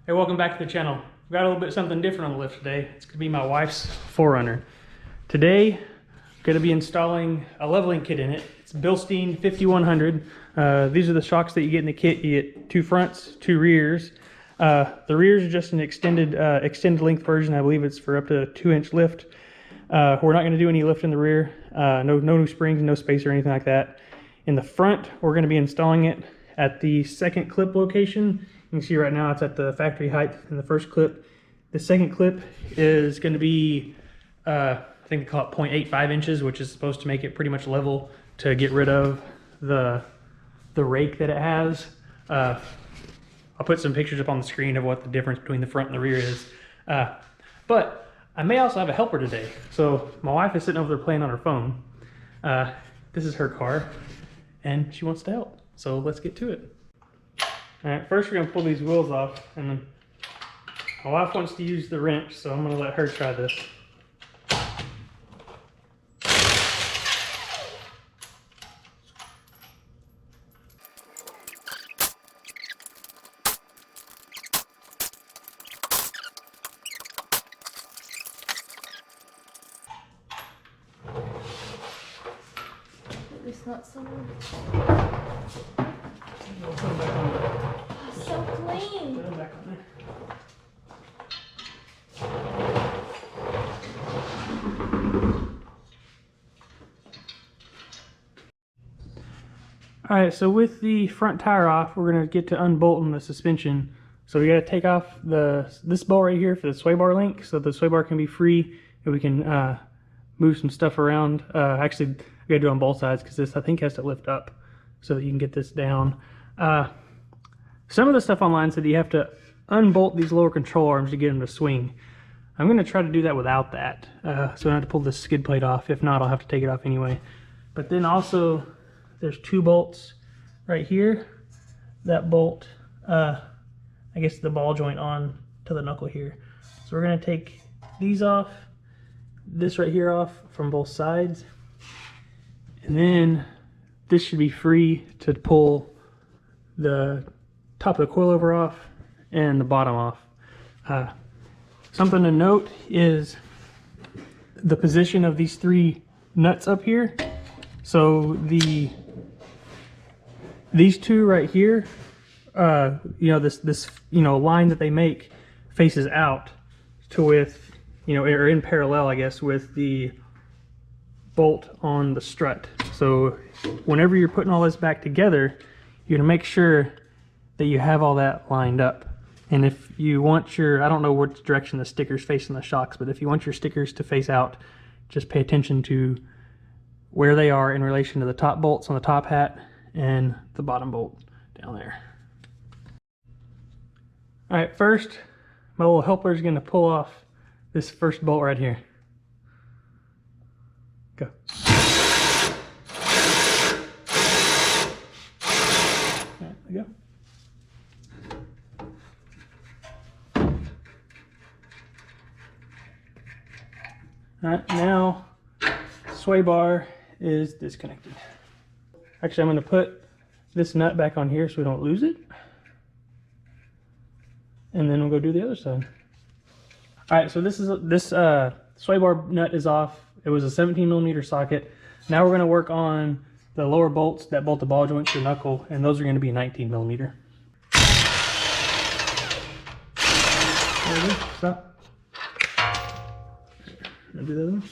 Hey, welcome back to the channel. We've got a little bit something different on the lift today. It's gonna be my wife's 4Runner. Today, I'm gonna be installing a leveling kit in it. It's Bilstein 5100. These are the shocks that you get in the kit. You get 2 fronts, 2 rears. The rears are just an extended length version. I believe it's for up to a 2-inch lift. We're not gonna do any lift in the rear. No new springs, no spacer or anything like that. In the front, we're gonna be installing it at the second clip location. You can see right now it's at the factory height in the first clip. The second clip is going to be, I think they call it 0.85 inches, which is supposed to make it pretty much level to get rid of the rake that it has. I'll put some pictures up on the screen of what the difference between the front and the rear is. But I may also have a helper today. So my wife is sitting over there playing on her phone. This is her car and she wants to help. So let's get to it. Alright, first we're going to pull these wheels off, and then my wife wants to use the wrench, so I'm going to let her try this. It's not so Oh, so clean. Put them back on there. Alright, so with the front tire off, we're going to get to unbolting the suspension. So we got to take off this bolt right here for the sway bar link, so the sway bar can be free and we can move some stuff around. Actually, we got to do it on both sides because this I think has to lift up so that you can get this down. Some of the stuff online said you have to unbolt these lower control arms to get them to swing. I'm going to try to do that without that. So I don't have to pull this skid plate off. If not, I'll have to take it off anyway. But then also, there's 2 bolts right here. That bolt, I guess the ball joint on to the knuckle here. So we're going to take these off, this right here off from both sides. And then this should be free to pull the top of the coilover off and the bottom off. Something to note is the position of these 3 nuts up here. So these 2 right here, this line that they make faces out to with, or in parallel, I guess, with the bolt on the strut. So whenever you're putting all this back together, you're gonna make sure that you have all that lined up. And if you want I don't know what direction the stickers face in the shocks, but if you want your stickers to face out, just pay attention to where they are in relation to the top bolts on the top hat and the bottom bolt down there. All right, first, my little helper is gonna pull off this first bolt right here. Go. There we go. Alright, now sway bar is disconnected. Actually, I'm going to put this nut back on here so we don't lose it. And then we'll go do the other side. Alright, so this sway bar nut is off. It was a 17mm socket. Now we're going to work on the lower bolts that bolt the ball joint to the knuckle, and those are going to be 19mm. There we go. Stop. Do the other one.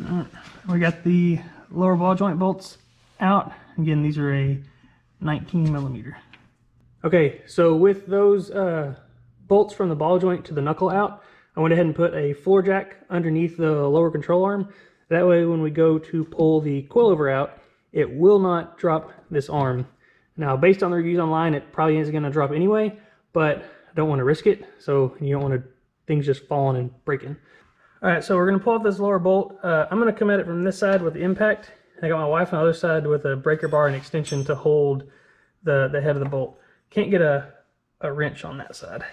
Alright, we got the lower ball joint bolts out. Again, these are a 19mm. Okay, so with those bolts from the ball joint to the knuckle out, I went ahead and put a floor jack underneath the lower control arm. That way when we go to pull the coilover out, it will not drop this arm. Now, based on the reviews online, it probably isn't going to drop anyway, but I don't want to risk it, so you don't want things just falling and breaking. Alright, so we're going to pull off this lower bolt. I'm going to come at it from this side with the impact. I got my wife on the other side with a breaker bar and extension to hold the head of the bolt. Can't get a wrench on that side.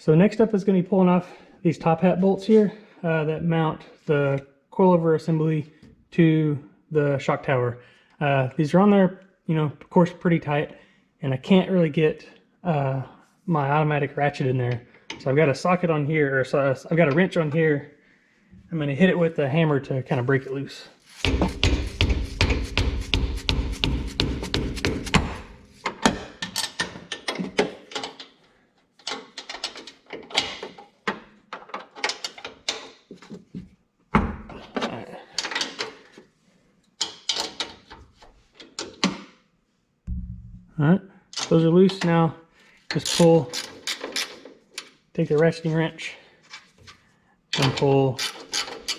So next up is going to be pulling off these top hat bolts here that mount the coilover assembly to the shock tower. These are on there, you know, of course, pretty tight, and I can't really get my automatic ratchet in there. So I've got a socket on here, or so I've got a wrench on here. I'm going to hit it with the hammer to kind of break it loose. Alright, those are loose now. Just pull, take the ratcheting wrench and pull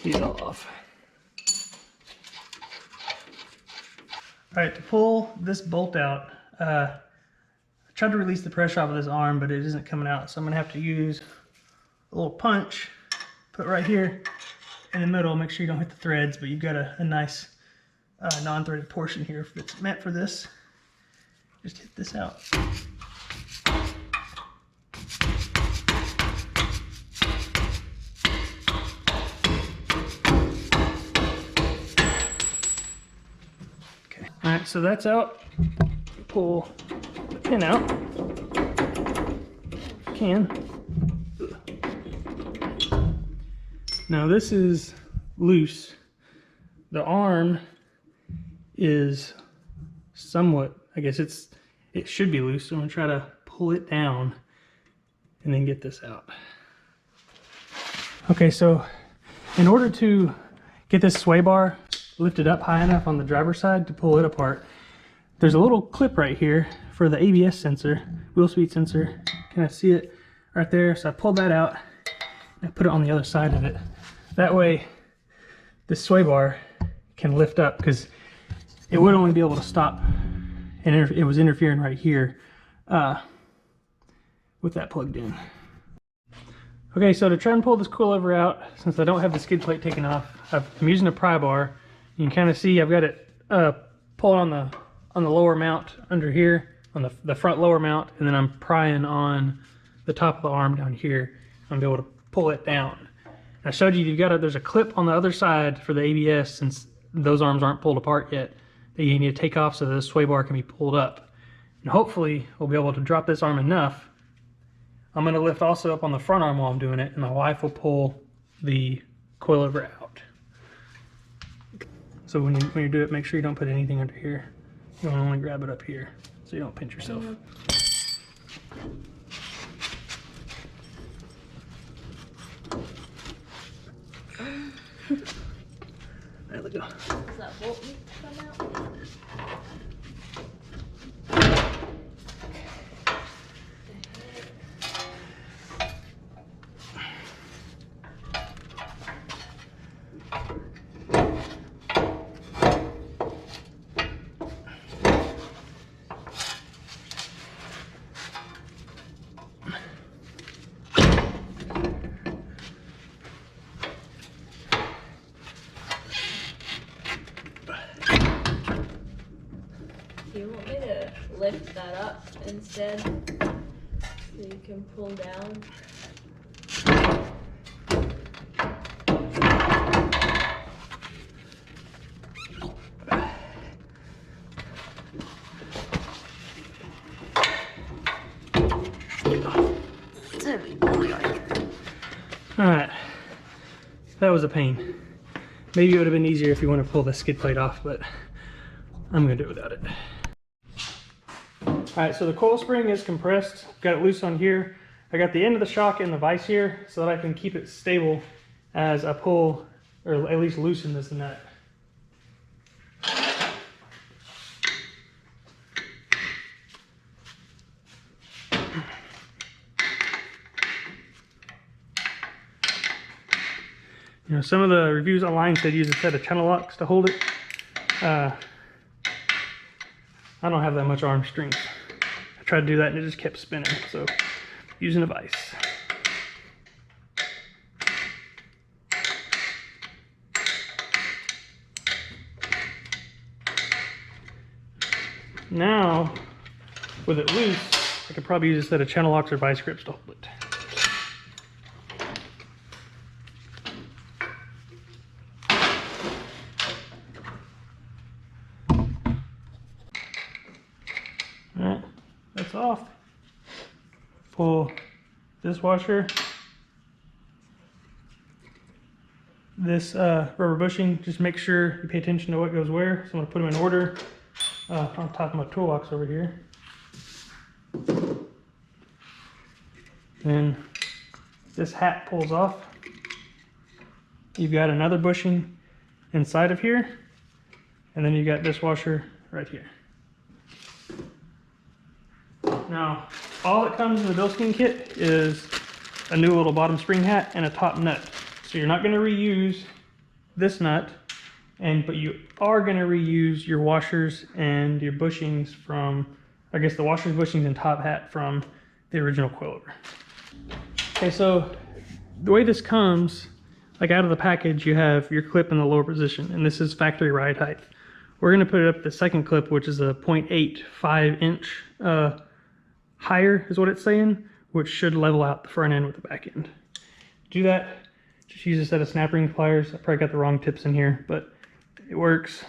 these all off. Alright, to pull this bolt out, I tried to release the pressure off of this arm, but it isn't coming out, so I'm going to have to use a little punch, put right here in the middle, make sure you don't hit the threads, but you've got a nice non-threaded portion here that's meant for this. Just hit this out. Okay. All right, so that's out. Pull the pin out. Can. Now this is loose. The arm is somewhat, I guess it should be loose, so I'm gonna try to pull it down and then get this out. Okay, so in order to get this sway bar lifted up high enough on the driver's side to pull it apart, there's a little clip right here for the ABS sensor, wheel speed sensor. Can I see it right there? So I pulled that out and I put it on the other side of it. That way this sway bar can lift up, because it would only be able to stop, and it was interfering right here with that plugged in. Okay, so to try and pull this coilover out, since I don't have the skid plate taken off, I'm using a pry bar. You can kind of see I've got it pulled on the lower mount under here, on the front lower mount, and then I'm prying on the top of the arm down here. I'm gonna be able to pull it down. I showed you there's a clip on the other side for the ABS, since those arms aren't pulled apart yet, that you need to take off so that the sway bar can be pulled up. And hopefully we'll be able to drop this arm enough. I'm going to lift also up on the front arm while I'm doing it, and my wife will pull the coilover out. So when you do it, make sure you don't put anything under here. You want to only grab it up here so you don't pinch yourself. There we go. Does that bolt need to come out? Do you want me to lift that up instead so you can pull down? Alright, that was a pain. Maybe it would have been easier if you want to pull the skid plate off, but I'm going to do it without it. Alright, so the coil spring is compressed. Got it loose on here. I got the end of the shock in the vise here so that I can keep it stable as I pull, or at least loosen this nut. You know, some of the reviews online said use a set of channel locks to hold it. I don't have that much arm strength. I tried to do that and it just kept spinning, so using a vise. Now, with it loose, I could probably use a set of channel locks or vice grips to hold it. pull this washer, this rubber bushing. Just make sure you pay attention to what goes where. So I'm gonna put them in order on top of my toolbox over here. And this hat pulls off. You've got another bushing inside of here, and then you got this washer right here. Now, all that comes in the Bilstein kit is a new little bottom spring hat and a top nut. So you're not going to reuse this nut, but you are going to reuse your washers and your bushings from, I guess the washers, bushings, and top hat from the original coilover. Okay, so the way this comes, like out of the package, you have your clip in the lower position, and this is factory ride height. We're going to put it up the second clip, which is a 0.85 inch higher, is what it's saying, which should level out the front end with the back end. To do that, just use a set of snap ring pliers. I probably got the wrong tips in here, but it works.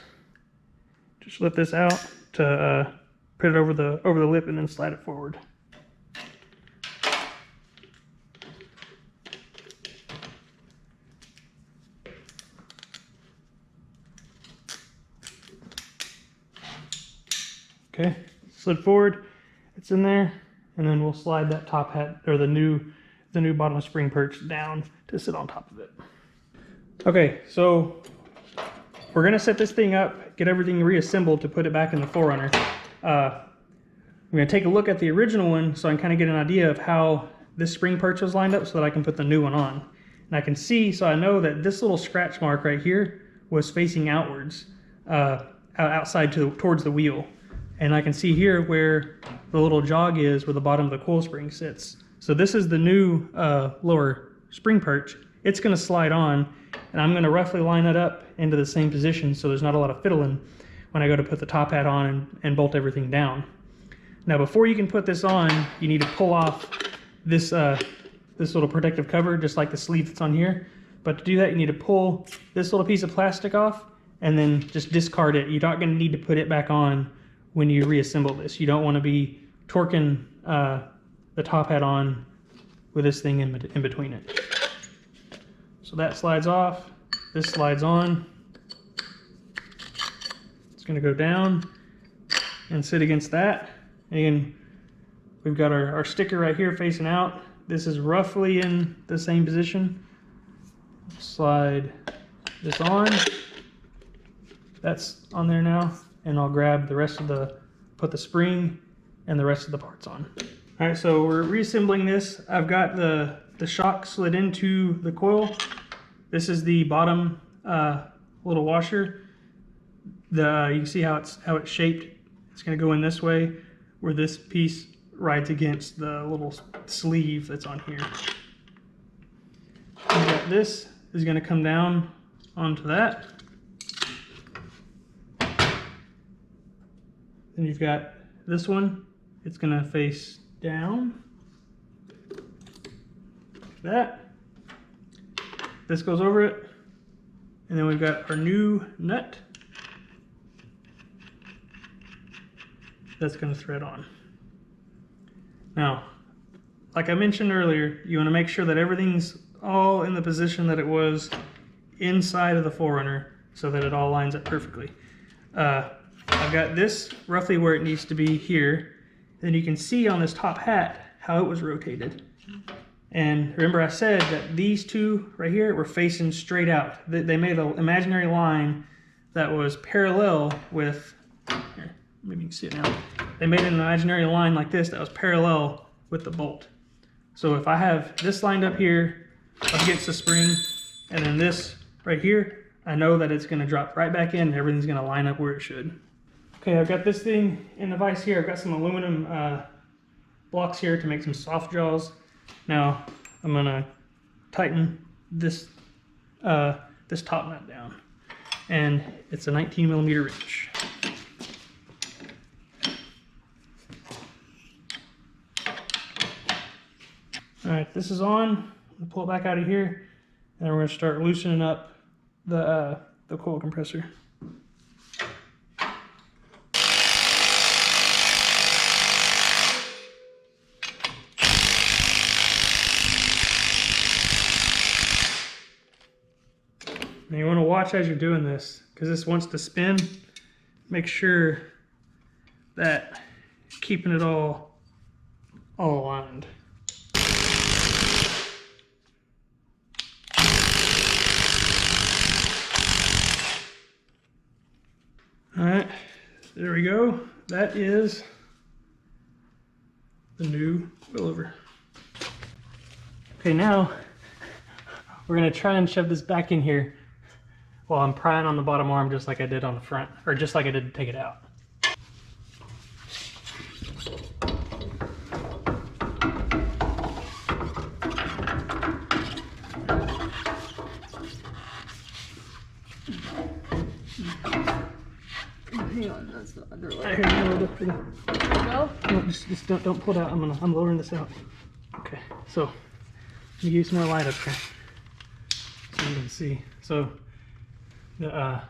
Just lift this out to put it over the lip and then slide it forward. Okay, slid forward, it's in there, and then we'll slide that top hat, or the new bottom spring perch down to sit on top of it. Okay, so we're gonna set this thing up, get everything reassembled to put it back in the 4Runner. I'm gonna take a look at the original one so I can kind of get an idea of how this spring perch was lined up so that I can put the new one on. And I can see, so I know that this little scratch mark right here was facing outwards, outside towards the wheel. And I can see here where the little jog is where the bottom of the coil spring sits. So this is the new lower spring perch. It's gonna slide on, and I'm gonna roughly line it up into the same position so there's not a lot of fiddling when I go to put the top hat on and bolt everything down. Now before you can put this on, you need to pull off this little protective cover, just like the sleeve that's on here. But to do that, you need to pull this little piece of plastic off and then just discard it. You're not gonna need to put it back on when you reassemble this. You don't want to be torquing the top hat on with this thing in between it. So that slides off, this slides on. It's going to go down and sit against that. And again, we've got our sticker right here facing out. This is roughly in the same position. Slide this on. That's on there now. And I'll grab the rest of put the spring and the rest of the parts on. All right, so we're reassembling this. I've got the shock slid into the coil. This is the bottom little washer. You can see how it's shaped. It's gonna go in this way, where this piece rides against the little sleeve that's on here. And got this is gonna come down onto that. Then you've got this one, it's gonna face down, like that. This goes over it. And then we've got our new nut that's gonna thread on. Now, like I mentioned earlier, you wanna make sure that everything's all in the position that it was inside of the 4Runner so that it all lines up perfectly. I've got this roughly where it needs to be here. Then you can see on this top hat how it was rotated. And remember I said that these two right here were facing straight out. They made an imaginary line that was parallel with, here, maybe you can see it now. They made an imaginary line like this that was parallel with the bolt. So if I have this lined up here up against the spring, and then this right here, I know that it's gonna drop right back in and everything's gonna line up where it should. Okay, I've got this thing in the vise here. I've got some aluminum blocks here to make some soft jaws. Now, I'm gonna tighten this, this top nut down. And it's a 19mm wrench. All right, this is on. I'm gonna pull it back out of here, and we're gonna start loosening up the coil compressor. And you want to watch as you're doing this, because this wants to spin. Make sure that you're keeping it all aligned. All right, there we go. That is the new coilover. Okay, now we're gonna try and shove this back in here while I'm prying on the bottom arm just like I did on the front, or just like I did to take it out. Hang on, that's the other way. Here, no, No? no, just don't pull it out. I'm lowering this out. Okay, so you use more light up here so you can see. So the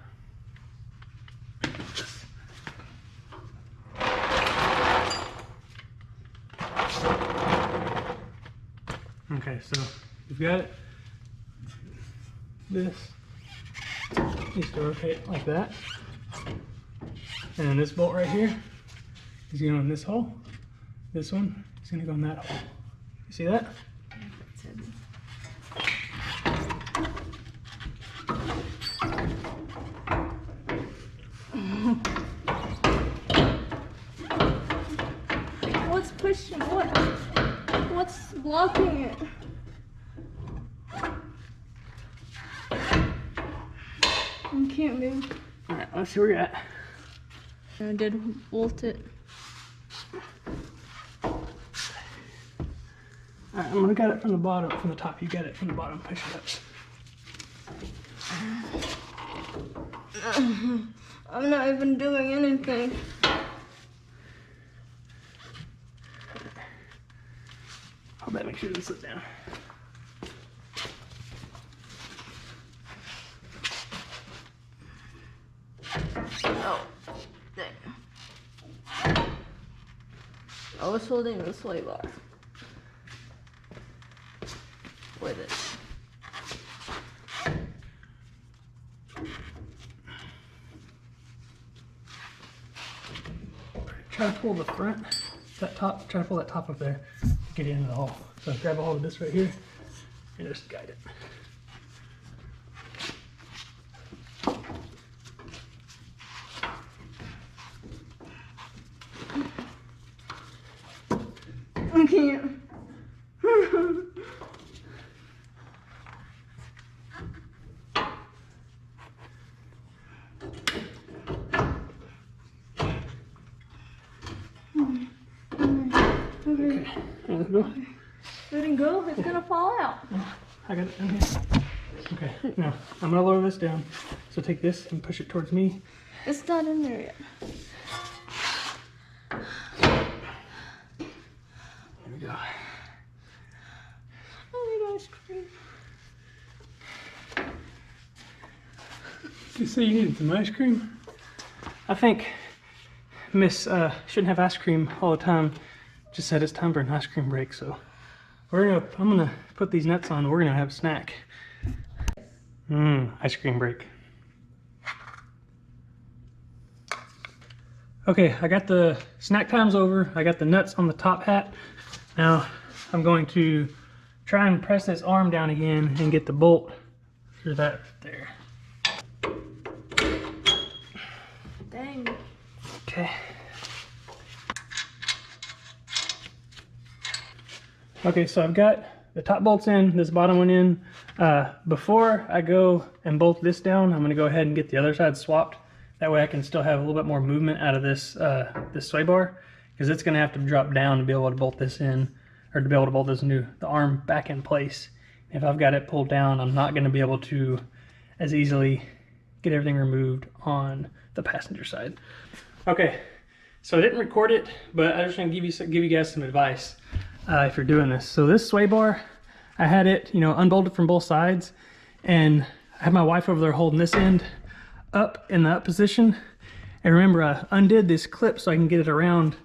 okay, so you've got it. This needs to rotate like that. And then this bolt right here is going to go in this hole. This one is going to go in that hole. You see that? What's pushing? What's blocking it? I can't move. All right, let's see where you're at. I did bolt it. All right, I'm gonna get it from the bottom, from the top. You get it from the bottom. Push it up. I'm not even doing anything. Hold that. Make sure it doesn't sit down. Oh, there. I was holding the sway bar with it. Try to pull the front, that top. Try to pull that top up there. Get it into the hole. So grab a hold of this right here and just guide it. I can't. Okay, let's go. Let it go, it's gonna fall out. I got it down here. Okay, now I'm gonna lower this down. So take this and push it towards me. It's not in there yet. There we go. I need ice cream. You say you needed some ice cream? I think Miss shouldn't have ice cream all the time. Just said it's time for an ice cream break, so I'm gonna put these nuts on. We're gonna have a snack. Ice cream break. Okay, I got the snack time's over. I got the nuts on the top hat. Now I'm going to try and press this arm down again and get the bolt through that right there. Dang. Okay. Okay, so I've got the top bolts in, this bottom one in. Before I go and bolt this down, I'm gonna go ahead and get the other side swapped. That way I can still have a little bit more movement out of this this sway bar, because it's gonna have to drop down to be able to bolt this in, or to be able to bolt the arm back in place. If I've got it pulled down, I'm not gonna be able to as easily get everything removed on the passenger side. Okay, so I didn't record it, but I just want to give you guys some advice if you're doing this. So this sway bar, I had it, unbolted from both sides, and I had my wife over there holding this end up in the up position. And remember, I undid this clip so I can get it around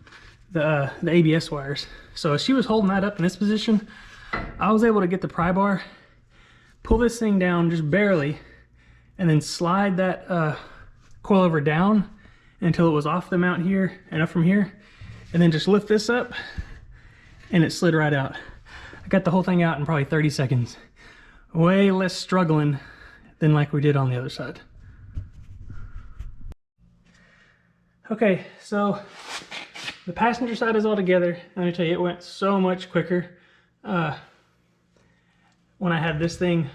the ABS wires. So as she was holding that up in this position, I was able to get the pry bar, pull this thing down just barely, and then slide that coilover down until it was off the mount here and up from here, and then just lift this up and it slid right out. I got the whole thing out in probably 30 seconds. Way less struggling than like we did on the other side. Okay, so the passenger side is all together. Let me tell you, it went so much quicker when I had this thing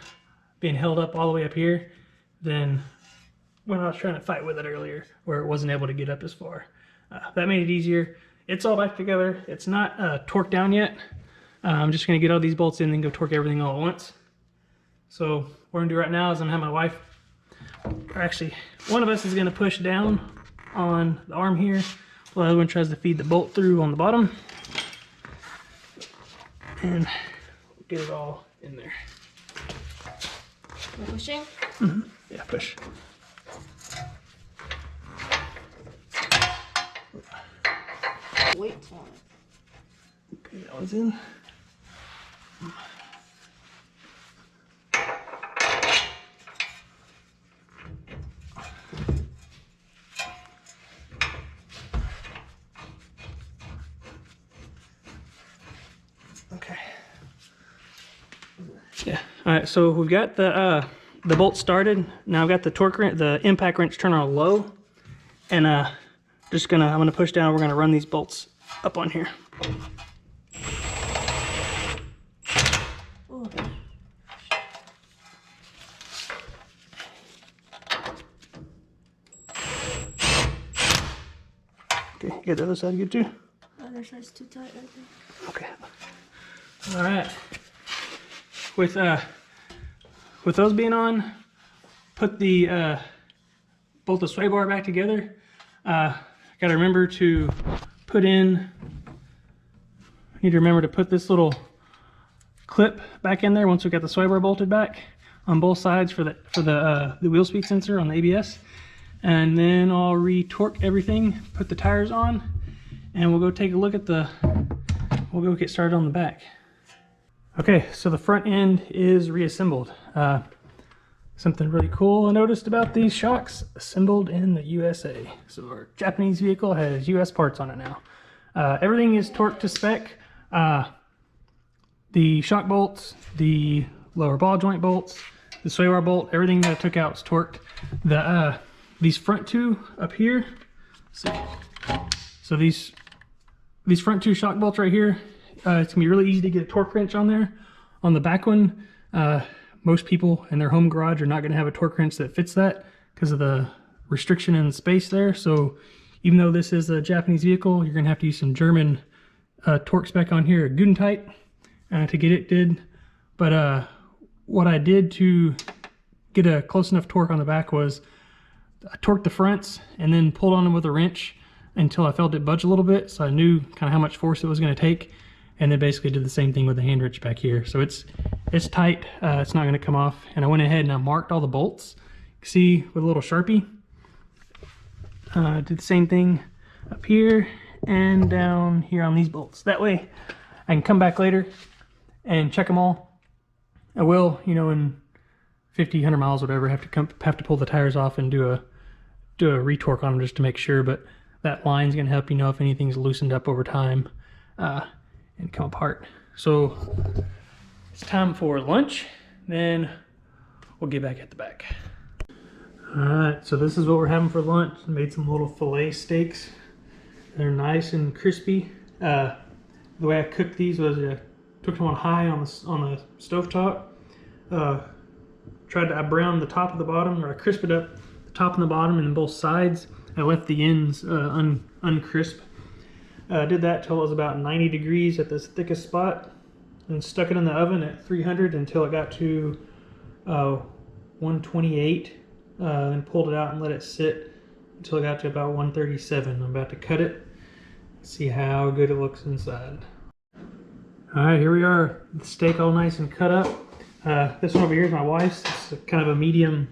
being held up all the way up here than when I was trying to fight with it earlier, where it wasn't able to get up as far. That made it easier. It's all back together. It's not torqued down yet. I'm just gonna get all these bolts in and go torque everything all at once. So what we're gonna do right now is I'm gonna have my wife, or actually one of us is gonna push down on the arm here while the other one tries to feed the bolt through on the bottom. And get it all in there. We're pushing? Mm-hmm. Yeah, push. Wait on it. Okay, that one's in. Okay. Yeah. All right. So we've got the bolt started. Now I've got the torque wrench, the impact wrench turned on low, and I'm gonna push down. We're gonna run these bolts up on here. Oh. Okay. You got the other side good too? The other side's too tight right there. Okay. All right. With those being on, put the bolt the sway bar back together. Got to remember to put in. Need to remember to put this little clip back in there once we got the sway bar bolted back on both sides for the wheel speed sensor on the ABS, and then I'll re-torque everything, put the tires on, and we'll go take a look at we'll go get started on the back. Okay, so the front end is reassembled. Something really cool I noticed about these shocks: assembled in the USA. So our Japanese vehicle has US parts on it now. Everything is torqued to spec. The shock bolts, the lower ball joint bolts, the sway bar bolt, everything that I took out is torqued. These front two up here, so these front two shock bolts right here, it's gonna be really easy to get a torque wrench on there. On the back one, most people in their home garage are not gonna have a torque wrench that fits that because of the restriction in the space there. So even though this is a Japanese vehicle, you're gonna have to use some German torque spec on here, Gudentite, to get it did. But what I did to get a close enough torque on the back was I torqued the fronts and then pulled on them with a wrench until I felt it budge a little bit, so I knew kind of how much force it was going to take, and then basically did the same thing with the hand wrench back here. So it's tight, it's not going to come off, and I went ahead and I marked all the bolts. See, with a little Sharpie. Did the same thing up here and down here on these bolts. That way I can come back later and check them all. I will, you know, in 50, 100 miles, whatever, have to pull the tires off and do a retorque on them just to make sure. But that line's gonna help you know if anything's loosened up over time and come apart. So it's time for lunch. Then we'll get back at the back. All right, so this is what we're having for lunch. I made some little fillet steaks. They're nice and crispy. The way I cooked these was I took them on high on the stovetop. I browned the top of the bottom, or I crisped it up the top and the bottom and then both sides. I left the ends uncrisp. Did that till it was about 90 degrees at this thickest spot, and stuck it in the oven at 300 until it got to 128. Then pulled it out and let it sit until it got to about 137. I'm about to cut it, see how good it looks inside. All right, here we are. The steak all nice and cut up. This one over here is my wife's. It's kind of a medium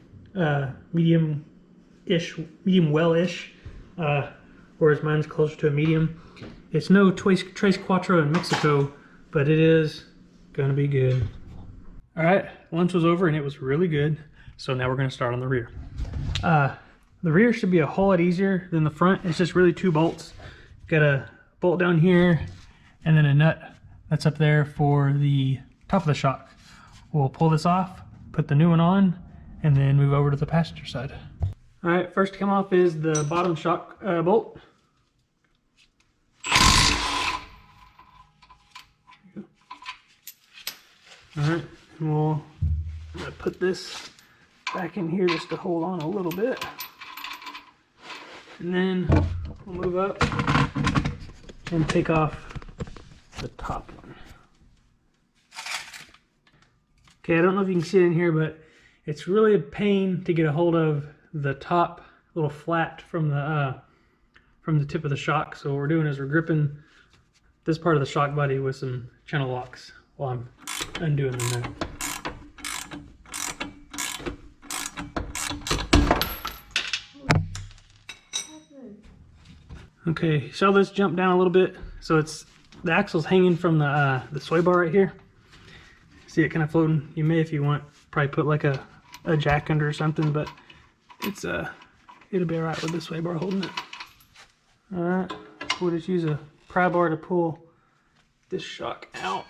well-ish, whereas mine's closer to a medium. It's no Tres Cuatro in Mexico, but it is gonna be good. All right, lunch was over and it was really good. So now we're going to start on the rear. The rear should be a whole lot easier than the front. It's just really 2 bolts. Got a bolt down here and then a nut that's up there for the top of the shock. We'll pull this off, put the new one on, and then move over to the passenger side. All right, first to come off is the bottom shock bolt. All right, and we'll put this back in here just to hold on a little bit. And then we'll move up and take off the top one. Okay, I don't know if you can see it in here, but it's really a pain to get a hold of the top little flat from the tip of the shock. So what we're doing is we're gripping this part of the shock body with some channel locks while I'm undoing the nut. Okay, so let's jump down a little bit. So it's the axle's hanging from the sway bar right here. See it kind of floating. You may, if you want, probably put like a jack under or something, but it's it'll be alright with the sway bar holding it. Alright, we'll just use a pry bar to pull this shock out.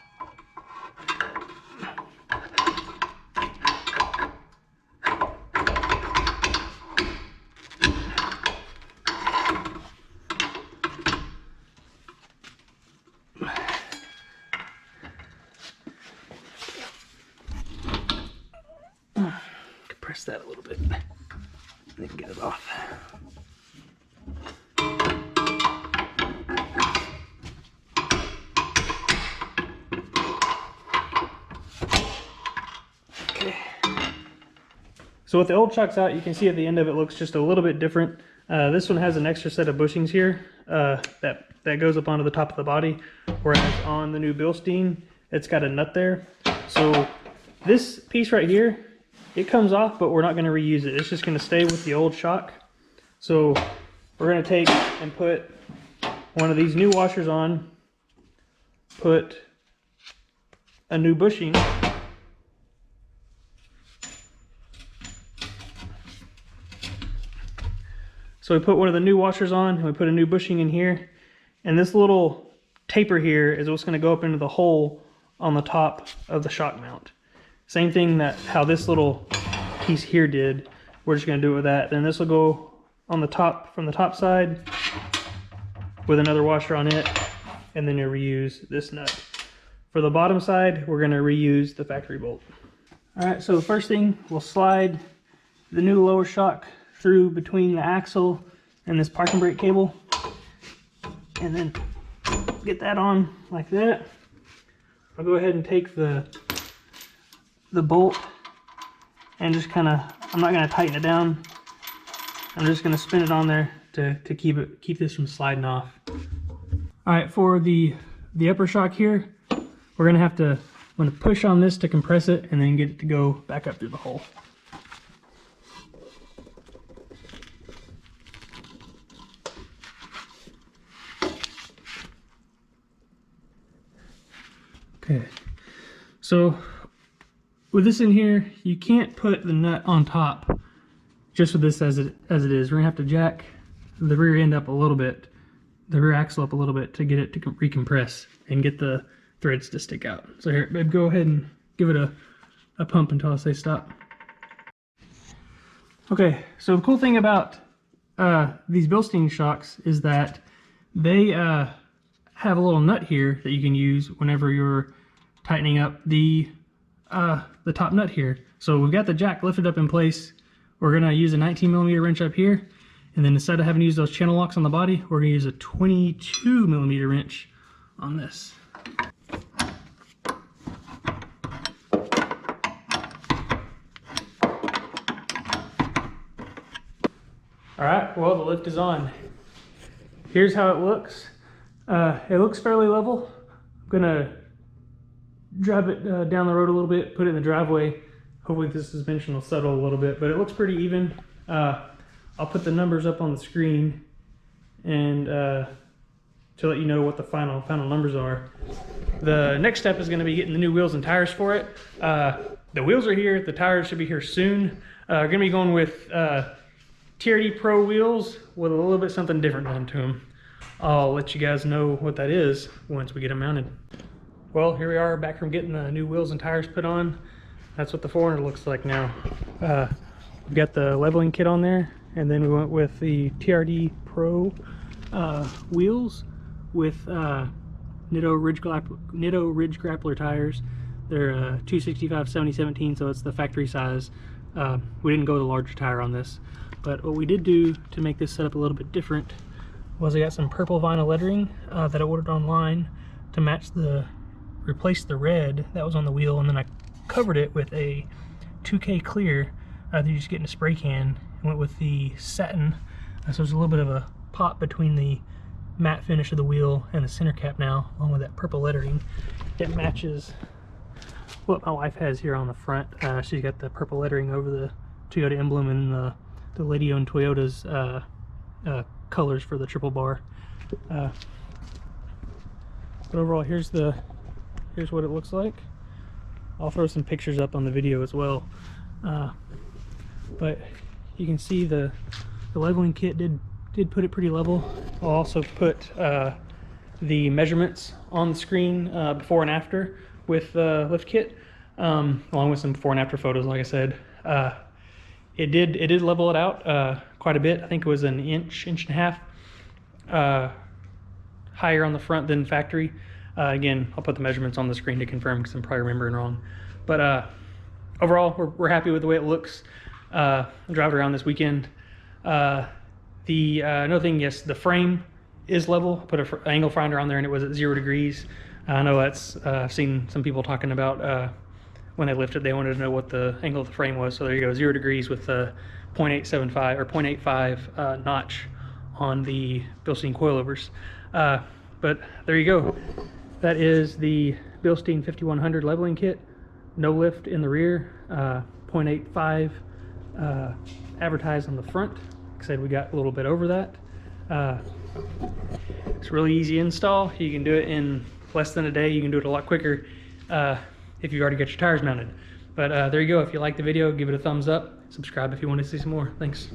Press that a little bit and then get it off. Okay. So with the old shocks out, you can see at the end of it looks just a little bit different. This one has an extra set of bushings here that goes up onto the top of the body, whereas on the new Bilstein, it's got a nut there. So this piece right here, it comes off, but we're not going to reuse it. It's just going to stay with the old shock. So we're going to take and put one of these new washers on, put a new bushing, so we put one of the new washers on and we put a new bushing in here, and this little taper here is what's going to go up into the hole on the top of the shock mount. Same thing that how this little piece here did. We're just going to do it with that. Then this will go on the top, from the top side, with another washer on it, and then you reuse this nut. For the bottom side, we're going to reuse the factory bolt. All right, so the first thing, we'll slide the new lower shock through between the axle and this parking brake cable, and then get that on like that. I'll go ahead and take the bolt and just kind of, I'm not going to tighten it down. I'm just going to spin it on there to keep this from sliding off. All right, for the upper shock here, we're going to have to, I'm going to push on this to compress it and then get it to go back up through the hole. Okay, so with this in here, you can't put the nut on top just with this as it is. We're gonna have to jack the rear end up a little bit, the rear axle up a little bit to get it to recompress and get the threads to stick out. So here, babe, go ahead and give it a pump until I say stop. Okay, so the cool thing about these Bilstein shocks is that they have a little nut here that you can use whenever you're tightening up the top nut here. So we've got the jack lifted up in place. We're gonna use a 19mm wrench up here, and then instead of having to use those channel locks on the body, we're gonna use a 22mm wrench on this. All right, well, the lift is on. Here's how it looks. It looks fairly level. I'm gonna drive it down the road a little bit, put it in the driveway. Hopefully the suspension will settle a little bit, but it looks pretty even. I'll put the numbers up on the screen and to let you know what the final numbers are. The next step is going to be getting the new wheels and tires for it. The wheels are here, the tires should be here soon. Gonna be going with TRD Pro wheels with a little bit something different done to them. I'll let you guys know what that is once we get them mounted. Well, here we are back from getting the new wheels and tires put on. That's what the 4Runner looks like now. We've got the leveling kit on there, and then we went with the TRD Pro wheels with Nitto Ridge Grappler tires. They're 265 70/17, so it's the factory size. We didn't go with a larger tire on this, but what we did do to make this setup a little bit different was I got some purple vinyl lettering that I ordered online to match replace the red that was on the wheel, and then I covered it with a 2K clear that you just get in a spray can, and went with the satin. So there's a little bit of a pop between the matte finish of the wheel and the center cap now, along with that purple lettering. It matches what my wife has here on the front. She's got the purple lettering over the Toyota emblem and the lady-owned Toyota's colors for the triple bar. But overall, here's what it looks like. I'll throw some pictures up on the video as well. But you can see the leveling kit did put it pretty level. I'll also put the measurements on the screen before and after with the lift kit, along with some before and after photos. Like I said, it did level it out quite a bit. I think it was an inch and a half higher on the front than factory. Again, I'll put the measurements on the screen to confirm, because I'm probably remembering wrong. But overall, we're happy with the way it looks. I drove it around this weekend. Another thing, yes, the frame is level. I put an angle finder on there and it was at 0 degrees. I know that's, I've seen some people talking about when they lifted, they wanted to know what the angle of the frame was. So there you go, 0 degrees with the 0.875 or 0.85 notch on the Bilstein coilovers. But there you go. That is the Bilstein 5100 leveling kit. No lift in the rear, 0.85 advertised on the front. Like I said, we got a little bit over that. It's really easy install. You can do it in less than a day. You can do it a lot quicker if you've already got your tires mounted. But there you go. If you like the video, give it a thumbs up. Subscribe if you want to see some more. Thanks.